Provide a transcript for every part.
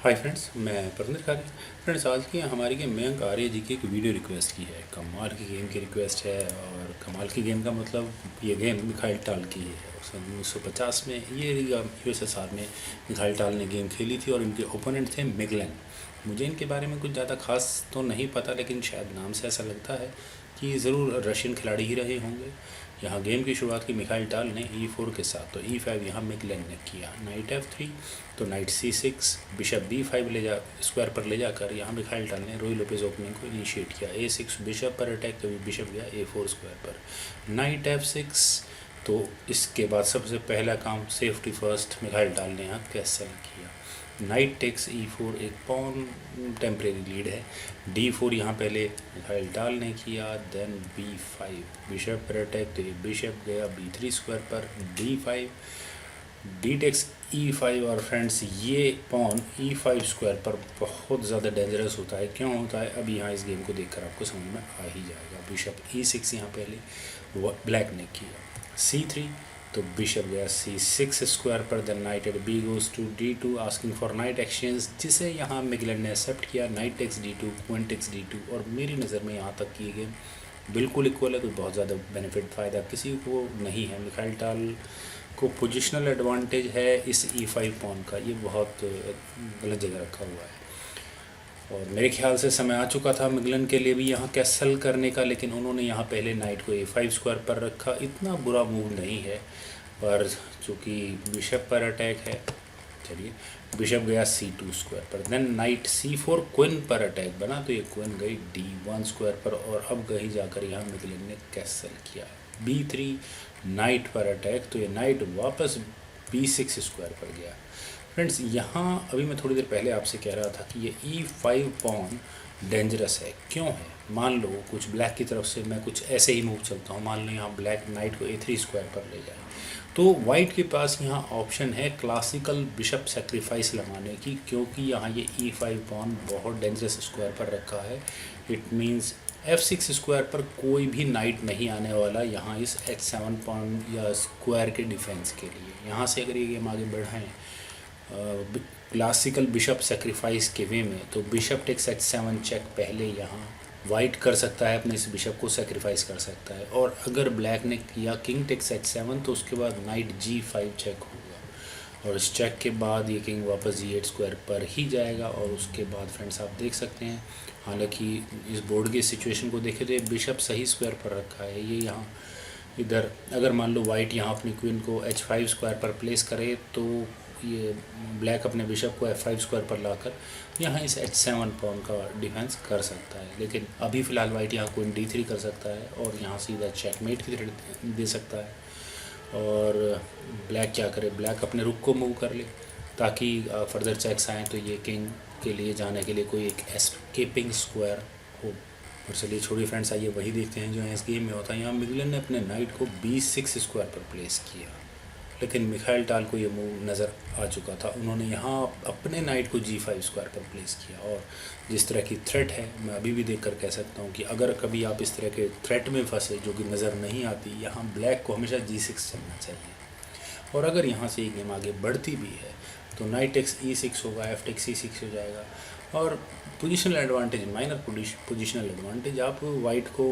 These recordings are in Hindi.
हाय फ्रेंड्स, मैं परमिंदर खारी। फ्रेंड्स, आज की हमारी गेम मयंक आर्य जी की एक वीडियो रिक्वेस्ट की है। कमाल की गेम की रिक्वेस्ट है और कमाल की गेम का मतलब ये गेम मिखाइल टाल की है। सन 1950 में ये यूएसएसआर में मिखाइल टाल ने गेम खेली थी और इनके ओपोनेंट थे मिगलन। मुझे इनके बारे में कुछ ज़्यादा खास तो नहीं पता, लेकिन शायद नाम से ऐसा लगता है कि ज़रूर रशियन खिलाड़ी ही रहे होंगे। यहाँ गेम की शुरुआत की मिखाइल टाल ने E4 के साथ, तो E5 यहाँ मिगलन ने किया। नाइट F3, तो night C6, bishop B5 square पर ले जाकर यहाँ मिखाइल टाल ने रोई लोपेज ओपनिंग को इनिशिएट किया। A6 बिशप पर अटैक, कभी बिशप गया A4 स्क्वायर पर। नाइट F6, तो इसके बाद सबसे पहला काम सेफ्टी फर्स्ट मिखाइल टाल ने यहाँ कैसल किया। नाइट टेक्स E4, एक पॉन टेम्परेरी लीड है। D4 यहाँ पहले मिखाइल टाल ने किया। देन B5 बिशप पर अटैक, तो ये बिशप गया B3 स्क्वायर पर। D5, D takes E5। और फ्रेंड्स, ये पॉन E5 स्क्वायर पर बहुत ज़्यादा डेंजरस होता है। क्यों होता है, अब यहाँ इस गेम को देखकर आपको समझ में आ ही जाएगा। बिशप E6 यहाँ पहले ब्लैक ने किया। C3, तो बिशप गया C6 स्क्वायर पर। Then knight at B goes to D2 asking for knight exchange, जिसे यहाँ मिगलन ने एक्सेप्ट किया। Knight takes D2, queen takes D2। और मेरी नज़र में यहाँ तक की ये गेम बिल्कुल इक्वल है। कोई बहुत ज़्यादा बेनिफिट फ़ायदा किसी को नहीं है। मिखाइल टाल को पोजिशनल एडवांटेज है इस E5 पॉन का, ये बहुत गलत जगह रखा हुआ है। और मेरे ख्याल से समय आ चुका था मिगलन के लिए भी यहाँ कैसल करने का, लेकिन उन्होंने यहाँ पहले नाइट को A5 स्क्वायर पर रखा। इतना बुरा मूव नहीं है, पर चूँकि बिशप पर अटैक है, चलिए बिशप गया C2 स्क्वायर पर। देन नाइट C4, क्वीन पर अटैक बना, तो ये क्वीन गई D1 स्क्वायर पर। और अब कहीं जाकर यहाँ मिगलन ने कैसल किया। B3, नाइट पर अटैक, तो ये नाइट वापस B6 स्क्वायर पर गया। फ्रेंड्स, यहाँ अभी मैं थोड़ी देर पहले आपसे कह रहा था कि ये E5 पॉन डेंजरस है। क्यों है, मान लो कुछ ब्लैक की तरफ से मैं कुछ ऐसे ही मूव चलता हूँ। मान लो यहाँ ब्लैक नाइट को A3 स्क्वायर पर ले जाए, तो वाइट के पास यहाँ ऑप्शन है क्लासिकल बिशप सेक्रीफाइस लगाने की, क्योंकि यहाँ ये E5 पॉन बहुत डेंजरस स्क्वायर पर रखा है। इट मीन्स F6 स्क्वायर पर कोई भी नाइट नहीं आने वाला यहाँ इस H7 पॉन या स्क्वायर के डिफेंस के लिए। यहाँ से अगर ये गेम आगे बढ़ाएं क्लासिकल बिशप सेक्रीफाइस के वे में, तो बिशप टेक्स H7 चेक पहले यहाँ वाइट कर सकता है, अपने इस बिशप को सेक्रीफाइस कर सकता है। और अगर ब्लैक ने किया किंग टेक्स H7, तो उसके बाद नाइट G5 चेक होगा। और इस चेक के बाद ये किंग वापस G8 स्क्वायर पर ही जाएगा। और उसके बाद फ्रेंड्स आप देख सकते हैं, हालांकि इस बोर्ड की सिचुएशन को देखें तो ये बिशप सही स्क्वायर पर रखा है। ये यहाँ इधर अगर मान लो वाइट यहाँ अपनी क्वीन को H5 स्क्वायर पर प्लेस करे, तो ये ब्लैक अपने बिशप को F5 स्क्वायर पर लाकर यहाँ इस H7 पॉन का डिफेंस कर सकता है। लेकिन अभी फ़िलहाल वाइट यहाँ क्वीन D3 कर सकता है और यहाँ सीधा चेकमेट की थ्रेट दे सकता है। और ब्लैक क्या करे, ब्लैक अपने रुक को मूव कर ले ताकि फर्दर चेक्स आएँ तो ये किंग के लिए जाने के लिए कोई एक एस्केपिंग स्क्वायर हो। और चलिए छोड़िए फ्रेंड्स, आइए वही देखते हैं जो इस गेम में होता है। यहाँ मिगलन ने अपने नाइट को B6 स्क्वायर पर प्लेस किया, लेकिन मिखाइल टाल को ये मूव नज़र आ चुका था। उन्होंने यहाँ अपने नाइट को G5 स्क्वायर पर प्लेस किया। और जिस तरह की थ्रेट है, मैं अभी भी देखकर कह सकता हूँ कि अगर कभी आप इस तरह के थ्रेट में फंसे जो कि नज़र नहीं आती, यहाँ ब्लैक को हमेशा G6 चलना चाहिए। और अगर यहाँ से ये गेम आगे बढ़ती भी है तो नाइट टेक्स E6 होगा, F टेक्स C6 हो जाएगा। और positional advantage, minor positional advantage आप वाइट को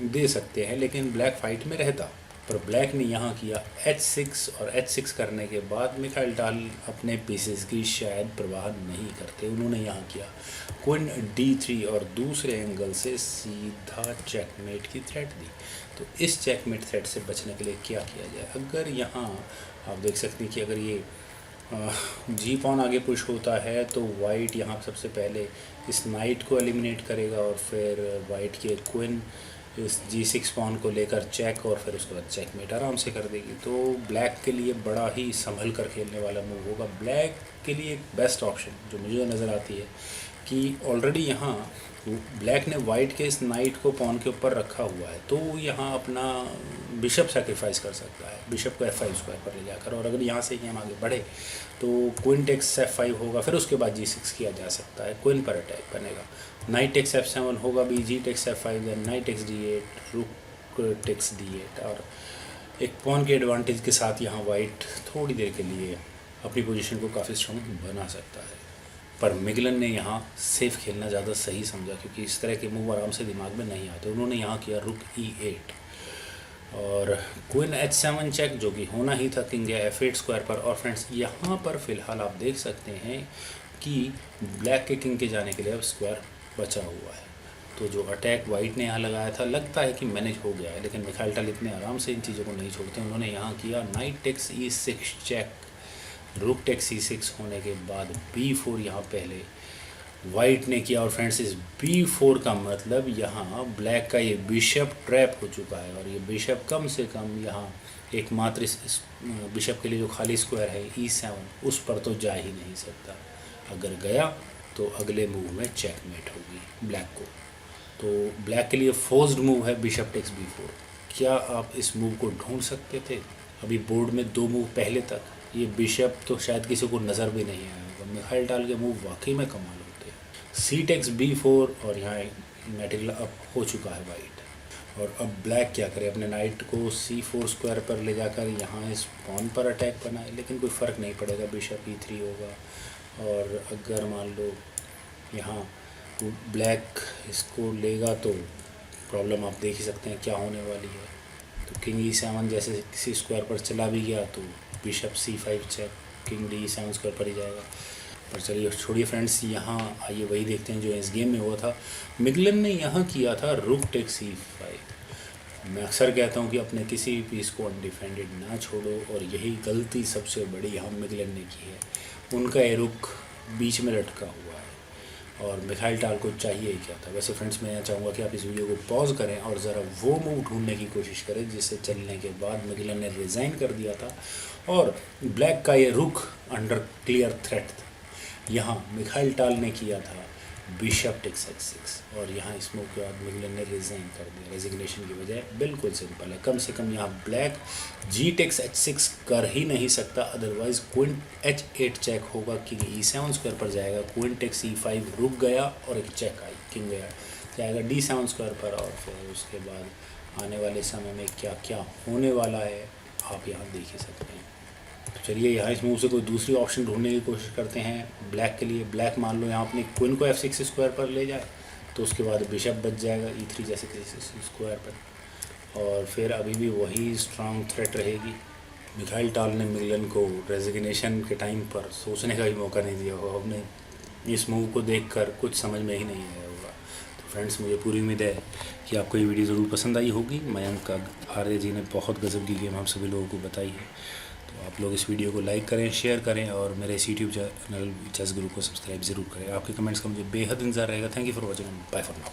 दे सकते हैं, लेकिन ब्लैक फाइट में रहता। पर ब्लैक ने यहाँ किया H6, और H6 करने के बाद मिखाइल टाल अपने पीसेस की शायद परवाह नहीं करते। उन्होंने यहाँ किया क्वीन D3 और दूसरे एंगल से सीधा चेकमेट की थ्रेट दी। तो इस चेकमेट थ्रेट से बचने के लिए क्या किया जाए, अगर यहाँ आप देख सकते हैं कि अगर ये जी पॉन आगे पुश होता है तो वाइट यहाँ सबसे पहले इस नाइट को एलिमिनेट करेगा और फिर वाइट की क्वीन इस G6 पॉन को लेकर चेक, और फिर उसके बाद चेकमेट आराम से कर देगी। तो ब्लैक के लिए बड़ा ही संभल कर खेलने वाला मूव होगा। ब्लैक के लिए एक बेस्ट ऑप्शन जो मुझे नज़र आती है कि ऑलरेडी यहाँ ब्लैक ने वाइट के इस नाइट को पॉन के ऊपर रखा हुआ है, तो यहाँ अपना बिशप सेक्रीफाइस कर सकता है, बिशप को F5 स्क्वायर पर ले जाकर। और अगर यहाँ से गेम आगे बढ़े तो क्वीन टेक्स F5 होगा, फिर उसके बाद G6 किया जा सकता है, क्वीन पर अटैक बनेगा। नाइट टेक्स F7 होगा भी, G takes F5, then knight takes D8, rook takes D8। और एक पॉन के एडवांटेज के साथ यहाँ वाइट थोड़ी देर के लिए अपनी पोजीशन को काफ़ी स्ट्रॉन्ग बना सकता है। पर मिगलन ने यहाँ सेफ खेलना ज़्यादा सही समझा, क्योंकि इस तरह के मूव आराम से दिमाग में नहीं आते। उन्होंने यहाँ किया रुक E8 और क्वीन H7 चेक, जो कि होना ही था, किंग गया F8 स्क्वायर पर। और फ्रेंड्स यहाँ पर फ़िलहाल आप देख सकते हैं कि ब्लैक के किंग के जाने के लिए अब स्क्वायर बचा हुआ है। तो जो अटैक वाइट ने यहाँ लगाया था लगता है कि मैनेज हो गया है, लेकिन मिखाइल टाल इतने आराम से इन चीज़ों को नहीं छोड़ते। उन्होंने यहाँ किया knight takes E6 check, rook takes E6 होने के बाद B4 यहाँ पहले वाइट ने किया। और फ्रेंड्स इस B4 का मतलब यहाँ ब्लैक का ये बिशप ट्रैप हो चुका है, और ये बिशप कम से कम यहाँ एकमात्र इस बिशप के लिए जो खाली स्क्वायर है E7 उस पर तो जा ही नहीं सकता। अगर गया तो अगले मूव में चेकमेट होगी ब्लैक को। तो ब्लैक के लिए फोर्स्ड मूव है बिशप टेक्स B4। क्या आप इस मूव को ढूंढ सकते थे? अभी बोर्ड में 2 मूव पहले तक ये बिशप तो शायद किसी को नज़र भी नहीं आया होगा। मिखाइल टाल के मूव वाकई में कमाल होते हैं। सी टेक्स B4 और यहाँ मेटेरियल अप हो चुका है वाइट। और अब ब्लैक क्या करे, अपने नाइट को C4 स्क्वायर पर ले जाकर यहाँ इस पॉन पर अटैक बनाए, लेकिन कोई फ़र्क नहीं पड़ेगा, बिशप E3 होगा। और अगर मान लो यहाँ ब्लैक इसको लेगा तो प्रॉब्लम आप देख ही सकते हैं क्या होने वाली है। तो किंग E7 जैसे किसी स्क्वायर पर चला भी गया तो bishop C5 check, king D7 square पर ही जाएगा। पर चलिए छोड़िए फ्रेंड्स, यहाँ आइए वही देखते हैं जो इस गेम में हुआ था। मिगलन ने यहाँ किया था रुक टेक्स C5। मैं अक्सर कहता हूँ कि अपने किसी भी पीस को अनडिफेंडेड ना छोड़ो, और यही गलती सबसे बड़ी यहाँ मिगलन ने की है। उनका ये रुक बीच में लटका हुआ है और मिखाइल टाल को चाहिए ही क्या था। वैसे फ्रेंड्स मैं चाहूँगा कि आप इस वीडियो को पॉज करें और ज़रा वो मूव ढूंढने की कोशिश करें जिससे चलने के बाद मिगलन ने रिज़ाइन कर दिया था और ब्लैक का ये रुक अंडर क्लियर थ्रेट था। यहाँ मिखाइल टाल ने किया था बिशप टेक्स H6 और यहाँ इस मूव के बाद मिगलन ने रिज़ाइन कर दिया। रेजिग्नेशन की वजह बिल्कुल सिंपल है, कम से कम यहाँ ब्लैक जी टेक्स H6 कर ही नहीं सकता, अदरवाइज क्वीन H8 चेक होगा, किंग E7 स्क्वायर पर जाएगा, क्वीन टेक्स E5 रुक गया और एक चेक आई, किंग गया जाएगा D7 स्क्वायर पर। और फिर उसके बाद आने वाले समय में क्या क्या होने वाला है आप यहाँ देख ही सकते हैं। तो चलिए यहाँ इस मूव से कोई दूसरी ऑप्शन ढूंढने की कोशिश करते हैं ब्लैक के लिए। ब्लैक मान लो यहाँ अपने क्वीन को F6 स्क्वायर पर ले जाए तो उसके बाद बिशप बच जाएगा E3 जैसे किसी स्क्वायर पर, और फिर अभी भी वही स्ट्रांग थ्रेट रहेगी। मिखाइल टाल ने मिगलन को रेजिग्नेशन के टाइम पर सोचने का भी मौका नहीं दिया होगा, अपने इस मूव को देखकर कुछ समझ में ही नहीं आया होगा। तो फ्रेंड्स मुझे पूरी उम्मीद है कि आपको ये वीडियो ज़रूर पसंद आई होगी। मयंक आर्य जी ने बहुत गजब की गेम हम सभी लोगों को बताई है। तो आप लोग इस वीडियो को लाइक करें, शेयर करें और मेरे इस यूट्यूब चैनल चेस गुरु को सब्सक्राइब ज़रूर करें। आपके कमेंट्स का मुझे बेहद इंतज़ार रहेगा। Thank you for watching, bye for now.